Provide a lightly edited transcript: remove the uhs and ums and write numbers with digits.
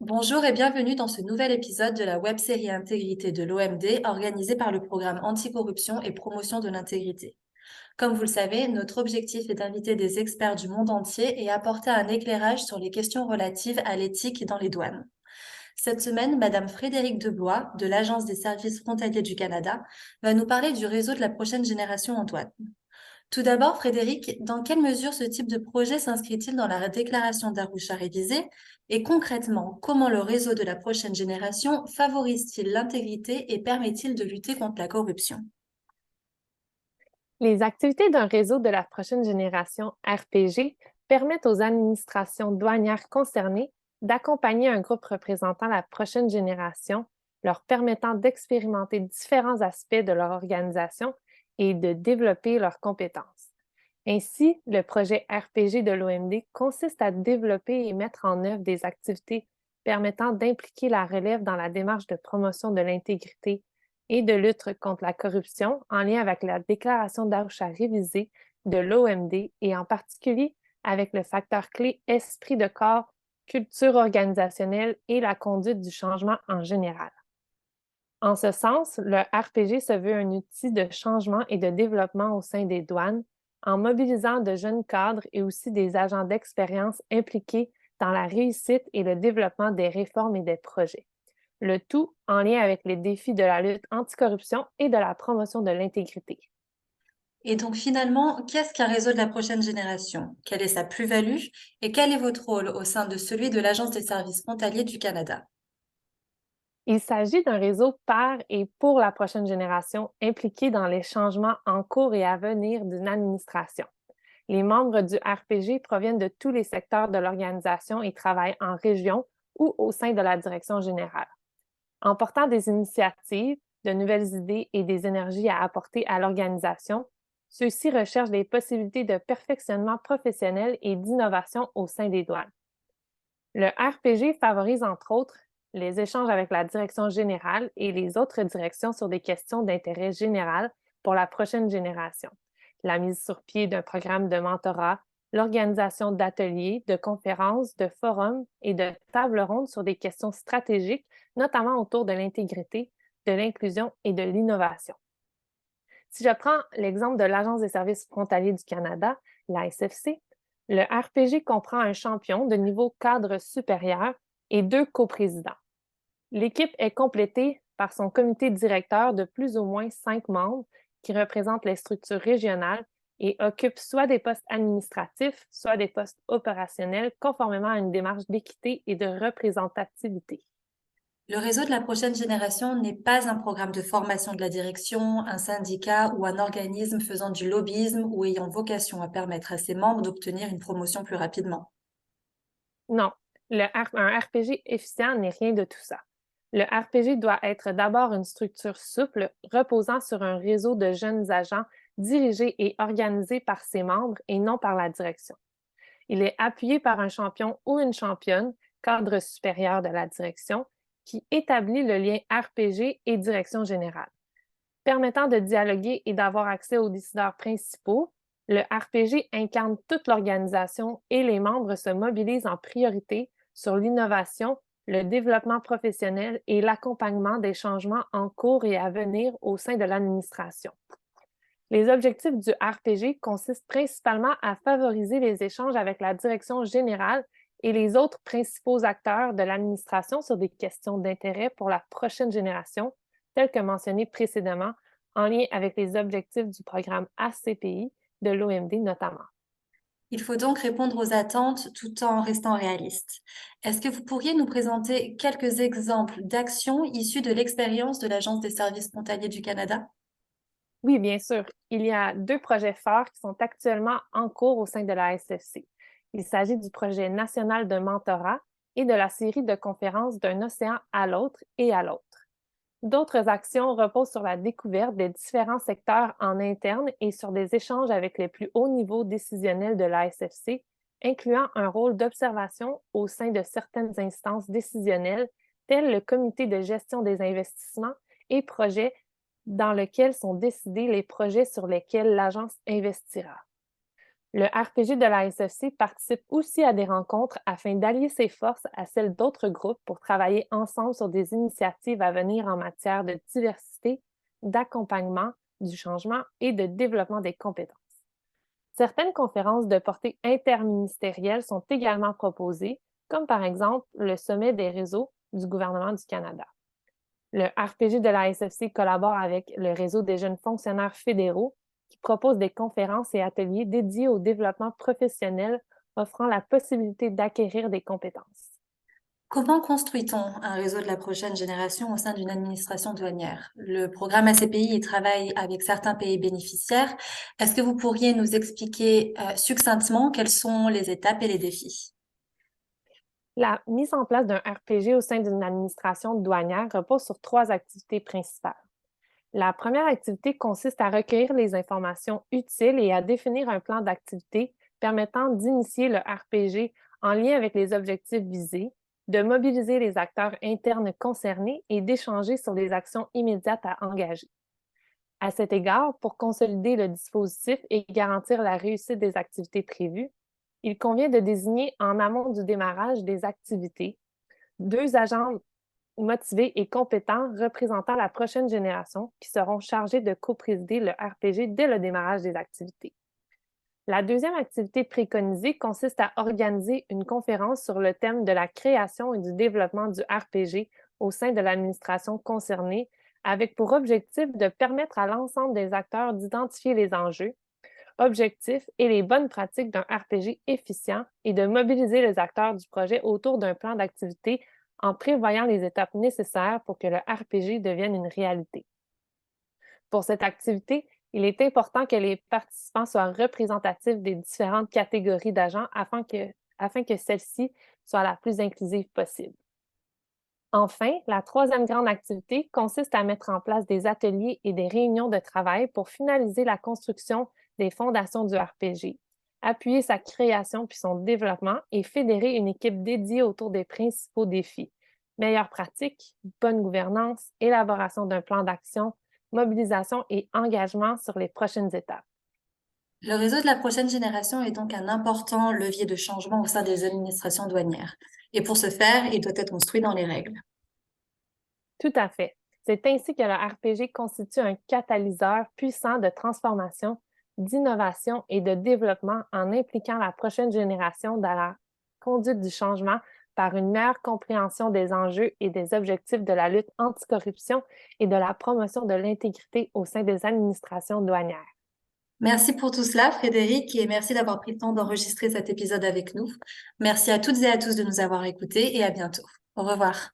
Bonjour et bienvenue dans ce nouvel épisode de la web-série Intégrité de l'OMD organisée par le programme Anticorruption et Promotion de l'Intégrité. Comme vous le savez, notre objectif est d'inviter des experts du monde entier et apporter un éclairage sur les questions relatives à l'éthique dans les douanes. Cette semaine, Madame Frédérique Deblois, de l'Agence des services frontaliers du Canada, va nous parler du réseau de la prochaine génération en douane. Tout d'abord, Frédéric, dans quelle mesure ce type de projet s'inscrit-il dans la déclaration d'Arusha révisée et concrètement, comment le réseau de la prochaine génération favorise-t-il l'intégrité et permet-il de lutter contre la corruption? Les activités d'un réseau de la prochaine génération RPG permettent aux administrations douanières concernées d'accompagner un groupe représentant la prochaine génération, leur permettant d'expérimenter différents aspects de leur organisation et de développer leurs compétences. Ainsi, le projet RPG de l'OMD consiste à développer et mettre en œuvre des activités permettant d'impliquer la relève dans la démarche de promotion de l'intégrité et de lutte contre la corruption en lien avec la déclaration d'Arusha révisée de l'OMD et en particulier avec le facteur clé esprit de corps, culture organisationnelle et la conduite du changement en général. En ce sens, le RPG se veut un outil de changement et de développement au sein des douanes en mobilisant de jeunes cadres et aussi des agents d'expérience impliqués dans la réussite et le développement des réformes et des projets. Le tout en lien avec les défis de la lutte anticorruption et de la promotion de l'intégrité. Et donc finalement, qu'est-ce qu'un réseau de la prochaine génération? Quelle est sa plus-value et quel est votre rôle au sein de celui de l'Agence des services frontaliers du Canada? Il s'agit d'un réseau par et pour la prochaine génération impliqué dans les changements en cours et à venir d'une administration. Les membres du RPG proviennent de tous les secteurs de l'organisation et travaillent en région ou au sein de la direction générale. En portant des initiatives, de nouvelles idées et des énergies à apporter à l'organisation, ceux-ci recherchent des possibilités de perfectionnement professionnel et d'innovation au sein des douanes. Le RPG favorise entre autres les échanges avec la direction générale et les autres directions sur des questions d'intérêt général pour la prochaine génération, la mise sur pied d'un programme de mentorat, l'organisation d'ateliers, de conférences, de forums et de tables rondes sur des questions stratégiques, notamment autour de l'intégrité, de l'inclusion et de l'innovation. Si je prends l'exemple de l'Agence des services frontaliers du Canada, la SFC, le RPG comprend un champion de niveau cadre supérieur et deux coprésidents. L'équipe est complétée par son comité directeur de plus ou moins 5 membres qui représentent les structures régionales et occupent soit des postes administratifs, soit des postes opérationnels conformément à une démarche d'équité et de représentativité. Le réseau de la prochaine génération n'est pas un programme de formation de la direction, un syndicat ou un organisme faisant du lobbyisme ou ayant vocation à permettre à ses membres d'obtenir une promotion plus rapidement. Non, un RPG efficient n'est rien de tout ça. Le RPG doit être d'abord une structure souple, reposant sur un réseau de jeunes agents dirigés et organisés par ses membres et non par la direction. Il est appuyé par un champion ou une championne, cadre supérieur de la direction, qui établit le lien RPG et direction générale. Permettant de dialoguer et d'avoir accès aux décideurs principaux, le RPG incarne toute l'organisation et les membres se mobilisent en priorité sur l'innovation, le développement professionnel et l'accompagnement des changements en cours et à venir au sein de l'administration. Les objectifs du RPG consistent principalement à favoriser les échanges avec la direction générale et les autres principaux acteurs de l'administration sur des questions d'intérêt pour la prochaine génération, telles que mentionnées précédemment, en lien avec les objectifs du programme ACPI de l'OMD notamment. Il faut donc répondre aux attentes tout en restant réaliste. Est-ce que vous pourriez nous présenter quelques exemples d'actions issues de l'expérience de l'Agence des services frontaliers du Canada? Oui, bien sûr. Il y a deux projets forts qui sont actuellement en cours au sein de la SFC. Il s'agit du projet national de mentorat et de la série de conférences d'un océan à l'autre et à l'autre. D'autres actions reposent sur la découverte des différents secteurs en interne et sur des échanges avec les plus hauts niveaux décisionnels de la SFC, incluant un rôle d'observation au sein de certaines instances décisionnelles, telles le comité de gestion des investissements et projets dans lequel sont décidés les projets sur lesquels l'agence investira. Le RPG de la SFC participe aussi à des rencontres afin d'allier ses forces à celles d'autres groupes pour travailler ensemble sur des initiatives à venir en matière de diversité, d'accompagnement, du changement et de développement des compétences. Certaines conférences de portée interministérielle sont également proposées, comme par exemple le Sommet des réseaux du gouvernement du Canada. Le RPG de la SFC collabore avec le Réseau des jeunes fonctionnaires fédéraux qui propose des conférences et ateliers dédiés au développement professionnel, offrant la possibilité d'acquérir des compétences. Comment construit-on un réseau de la prochaine génération au sein d'une administration douanière? Le programme ACPI y travaille avec certains pays bénéficiaires. Est-ce que vous pourriez nous expliquer succinctement quelles sont les étapes et les défis? La mise en place d'un RPG au sein d'une administration douanière repose sur 3 activités principales. La première activité consiste à recueillir les informations utiles et à définir un plan d'activité permettant d'initier le RPG en lien avec les objectifs visés, de mobiliser les acteurs internes concernés et d'échanger sur les actions immédiates à engager. À cet égard, pour consolider le dispositif et garantir la réussite des activités prévues, il convient de désigner en amont du démarrage des activités 2 agents motivés et compétents représentant la prochaine génération qui seront chargés de coprésider le RPG dès le démarrage des activités. La deuxième activité préconisée consiste à organiser une conférence sur le thème de la création et du développement du RPG au sein de l'administration concernée, avec pour objectif de permettre à l'ensemble des acteurs d'identifier les enjeux, objectifs et les bonnes pratiques d'un RPG efficient et de mobiliser les acteurs du projet autour d'un plan d'activité en prévoyant les étapes nécessaires pour que le RPG devienne une réalité. Pour cette activité, il est important que les participants soient représentatifs des différentes catégories d'agents afin que celle-ci soit la plus inclusive possible. Enfin, la troisième grande activité consiste à mettre en place des ateliers et des réunions de travail pour finaliser la construction des fondations du RPG, appuyer sa création puis son développement et fédérer une équipe dédiée autour des principaux défis. Meilleure pratique, bonne gouvernance, élaboration d'un plan d'action, mobilisation et engagement sur les prochaines étapes. Le réseau de la prochaine génération est donc un important levier de changement au sein des administrations douanières. Et pour ce faire, il doit être construit dans les règles. Tout à fait. C'est ainsi que le RPG constitue un catalyseur puissant de transformation, d'innovation et de développement en impliquant la prochaine génération dans la conduite du changement par une meilleure compréhension des enjeux et des objectifs de la lutte anticorruption et de la promotion de l'intégrité au sein des administrations douanières. Merci pour tout cela, Frédéric, et merci d'avoir pris le temps d'enregistrer cet épisode avec nous. Merci à toutes et à tous de nous avoir écoutés et à bientôt. Au revoir.